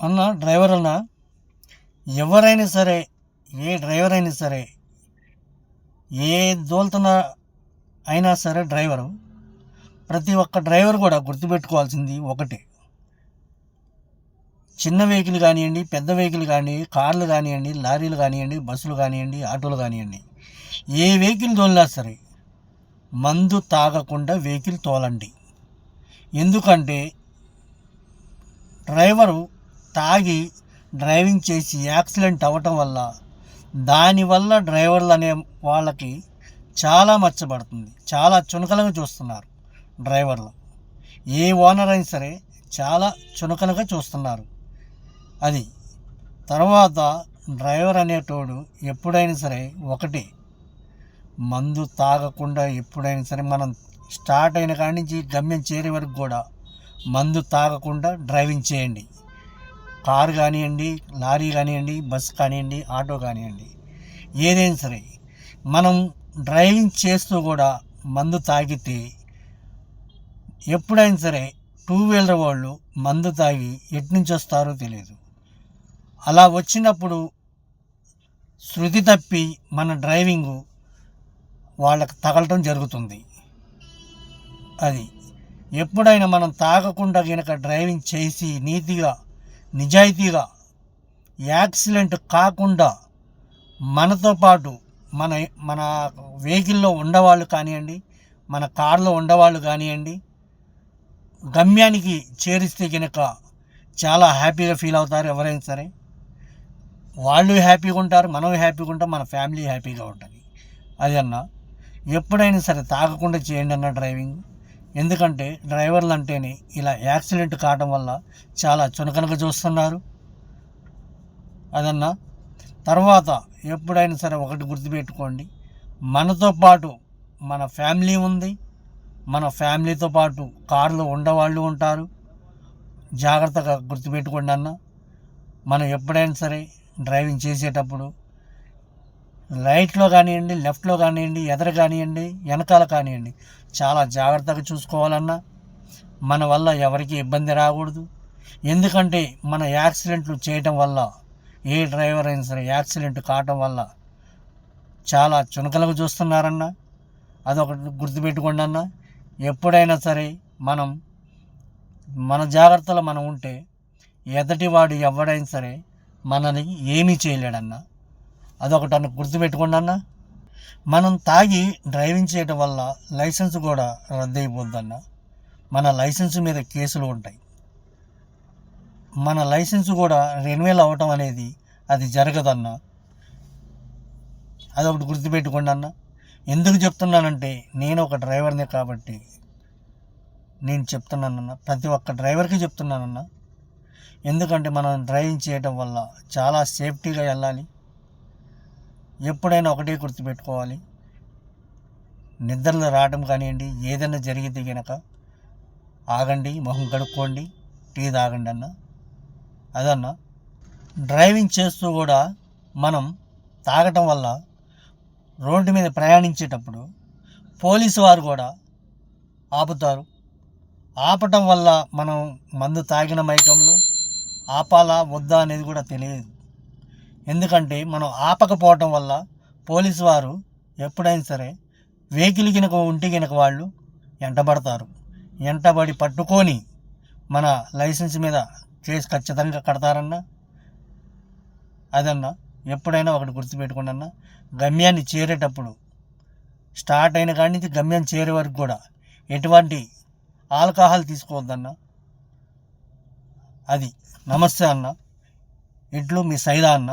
అన్న డ్రైవర్ అన్న, ఎవరైనా సరే, ఏ డ్రైవర్ అయినా సరే, ఏ దోలుతున్న అయినా సరే డ్రైవరు, ప్రతి ఒక్క డ్రైవర్ కూడా గుర్తుపెట్టుకోవాల్సింది ఒకటే. చిన్న వెహికల్ కానివ్వండి, పెద్ద వెహికల్ కానివ్వండి, కార్లు కానివ్వండి, లారీలు కానివ్వండి, బస్సులు కానివ్వండి, ఆటోలు కానివ్వండి, ఏ వెహికల్ తోలినా సరే మందు తాగకుండా వెహికల్ తోలండి. ఎందుకంటే డ్రైవరు తాగి డ్రైవింగ్ చేసి యాక్సిడెంట్ అవ్వటం వల్ల దానివల్ల డ్రైవర్లు అనే వాళ్ళకి చాలా మచ్చబడుతుంది, చాలా చునకలుగా చూస్తున్నారు డ్రైవర్లు. ఏ ఓనర్ అయినా సరే చాలా చునకలుగా చూస్తున్నారు. అది తర్వాత డ్రైవర్ అనేటోడు ఎప్పుడైనా సరే ఒకటి, మందు తాగకుండా ఎప్పుడైనా సరే మనం స్టార్ట్ అయిన కాడి నుంచి గమ్యం చేరే వరకు కూడా మందు తాగకుండా డ్రైవింగ్ చేయండి. కారు కానివ్వండి, లారీ కానివ్వండి, బస్సు కానివ్వండి, ఆటో కానివ్వండి, ఏదైనా సరే మనం డ్రైవింగ్ చేస్తూ కూడా మందు తాగితే ఎప్పుడైనా సరే టూ వీలర్ వాళ్ళు మందు తాగి ఎట్నుంచి వస్తారో తెలియదు. అలా వచ్చినప్పుడు శృతి తప్పి మన డ్రైవింగు వాళ్ళకి తగలటం జరుగుతుంది. అది ఎప్పుడైనా మనం తాగకుండా కనుక డ్రైవింగ్ చేసి నీతిగా నిజాయితీగా యాక్సిడెంట్ కాకుండా మనతో పాటు మన మన వెహికల్లో ఉండేవాళ్ళు కానివ్వండి, మన కారులో ఉండేవాళ్ళు కానివ్వండి, గమ్యానికి చేరిస్తే కనుక చాలా హ్యాపీగా ఫీల్ అవుతారు. ఎవరైనా సరే వాళ్ళు హ్యాపీగా ఉంటారు, మనం హ్యాపీగా ఉంటాం, మన ఫ్యామిలీ హ్యాపీగా ఉంటుంది. అది అన్న, ఎప్పుడైనా సరే తాగకుండా చేయండి అన్న డ్రైవింగ్. ఎందుకంటే డ్రైవర్లు అంటేనే ఇలా యాక్సిడెంట్ కావడం వల్ల చాలా చునకనగా చూస్తున్నారు. అదన్నా. తర్వాత ఎప్పుడైనా సరే ఒకటి గుర్తుపెట్టుకోండి, మనతో పాటు మన ఫ్యామిలీ ఉంది, మన ఫ్యామిలీతో పాటు కారులో ఉండేవాళ్ళు ఉంటారు. జాగ్రత్తగా గుర్తుపెట్టుకోండి అన్న. మనం ఎప్పుడైనా సరే డ్రైవింగ్ చేసేటప్పుడు రైట్లో కానివ్వండి, లెఫ్ట్లో కానివ్వండి, ఎదర కానివ్వండి, వెనకాల కానివ్వండి, చాలా జాగ్రత్తగా చూసుకోవాలన్నా. మన వల్ల ఎవరికి ఇబ్బంది రాకూడదు. ఎందుకంటే మన యాక్సిడెంట్లు చేయటం వల్ల, ఏ డ్రైవర్ అయినా సరే యాక్సిడెంట్ కావటం వల్ల చాలా చునకలుగా చూస్తున్నారన్న. అదొకటి గుర్తుపెట్టుకోండి అన్న. ఎప్పుడైనా సరే మనం మన జాగ్రత్తలో మనం ఉంటే ఎదటివాడు ఎవడైనా సరే మనని ఏమీ చేయలేడన్న. అదొకటి అన్న గుర్తుపెట్టుకోండి అన్న. మనం తాగి డ్రైవింగ్ చేయటం వల్ల లైసెన్స్ కూడా రద్దయిపోద్దన్న. మన లైసెన్స్ మీద కేసులు ఉంటాయి. మన లైసెన్స్ కూడా రెన్యువల్ అవ్వటం అనేది అది జరగదన్న. అదొకటి గుర్తుపెట్టుకోండి అన్న. ఎందుకు చెప్తున్నానంటే నేను ఒక డ్రైవర్నే కాబట్టి నేను చెప్తున్నానన్న, ప్రతి ఒక్క డ్రైవర్కి చెప్తున్నానన్న. ఎందుకంటే మనం డ్రైవింగ్ చేయటం వల్ల చాలా సేఫ్టీగా వెళ్ళాలి. ఎప్పుడైనా ఒకటే గుర్తుపెట్టుకోవాలి, నిద్రలు రావడం కానివ్వండి, ఏదైనా జరిగితే కనుక ఆగండి, మొహం కడుక్కోండి, టీ తాగండి అన్న. అదన్న. డ్రైవింగ్ చేస్తూ కూడా మనం తాగటం వల్ల రోడ్డు మీద ప్రయాణించేటప్పుడు పోలీసు వారు కూడా ఆపుతారు. ఆపటం వల్ల మనం మందు తాగిన మైకంలో ఆపాలా వద్దా అనేది కూడా తెలియదు. ఎందుకంటే మనం ఆపకపోవటం వల్ల పోలీసు వారు ఎప్పుడైనా సరే వెహికల్ కినక ఉంటే కినక వాళ్ళు వెంటబడతారు. వెంటబడి పట్టుకొని మన లైసెన్స్ మీద కేసు ఖచ్చితంగా కడతారన్న. అదన్నా. ఎప్పుడైనా ఒకటి గుర్తుపెట్టుకోండి అన్న, గమ్యాన్ని చేరేటప్పుడు స్టార్ట్ అయిన కాడి నుంచి గమ్యం చేరే వరకు కూడా ఎటువంటి ఆల్కహాల్ తీసుకోవద్దన్న. అది. నమస్తే అన్న. ఇట్లు మీ సైదా అన్న.